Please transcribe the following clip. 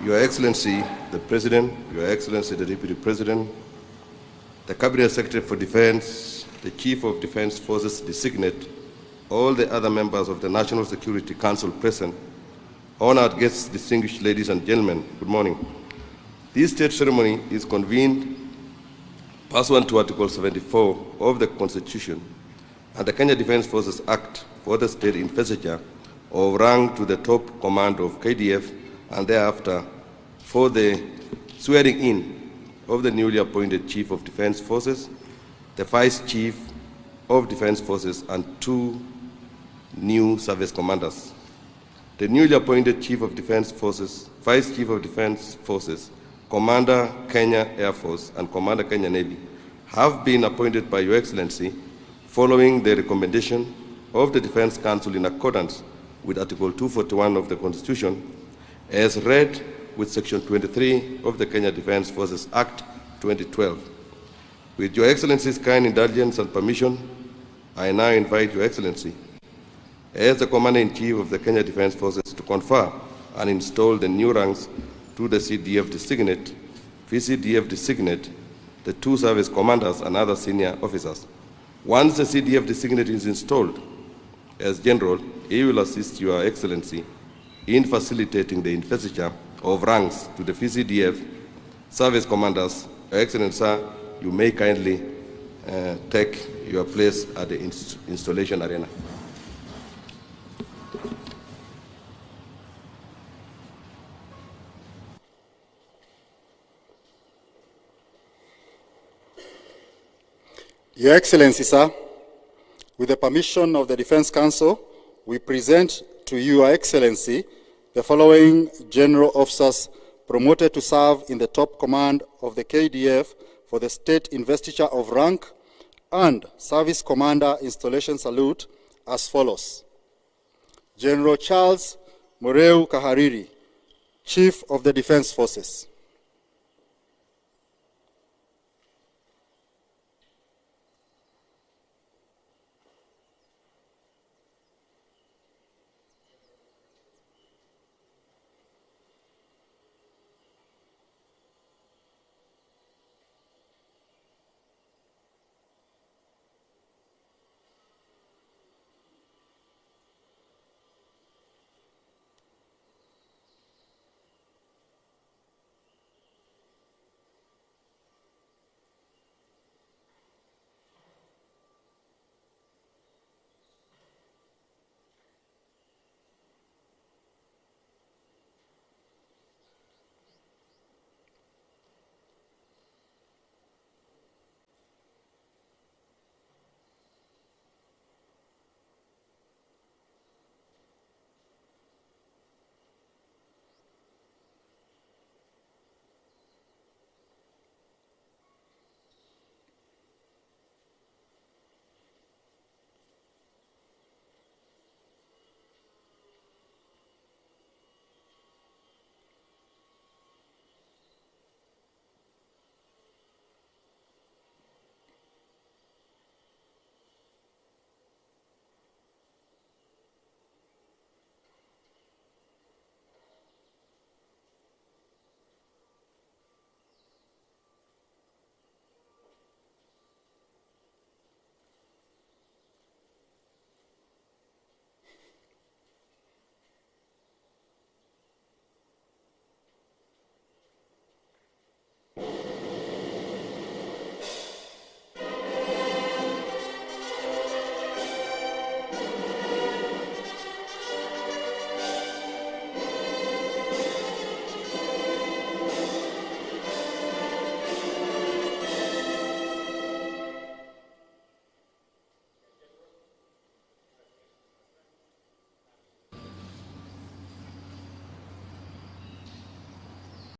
Your Excellency, the President, Your Excellency, the Deputy President, the Cabinet Secretary for Defense, the Chief of Defense Forces designate, all the other members of the National Security Council present, honored guests, distinguished ladies and gentlemen, good morning. This state ceremony is convened pursuant to Article 74 of the Constitution and the Kenya Defense Forces Act for the state investiture of rank to the top command of KDF and thereafter for the swearing in of the newly appointed Chief of Defense Forces, the Vice Chief of Defense Forces, and 2 new service commanders. The newly appointed Chief of Defense Forces, Vice Chief of Defense Forces, Commander Kenya Air Force, and Commander Kenya Navy have been appointed by Your Excellency following the recommendation of the Defense Council in accordance with Article 241 of the Constitution, as read with Section 23 of the Kenya Defense Forces Act 2012. With Your Excellency's kind indulgence and permission, I now invite Your Excellency, as the Commander-in-Chief of the Kenya Defense Forces, to confer and install the new ranks to the CDF designate, VCDF designate, the 2 service commanders and other senior officers. Once the CDF designate is installed as General, he will assist Your Excellency in facilitating the investiture of ranks to the VCDF service commanders. Your Excellency, sir, you may kindly take your place at the installation arena. Your Excellency, sir, with the permission of the Defense Council, we present to Your Excellency the following general officers promoted to serve in the top command of the KDF for the state investiture of rank and service commander installation salute as follows. General Charles Muriu Kahariri, Chief of the Defense Forces.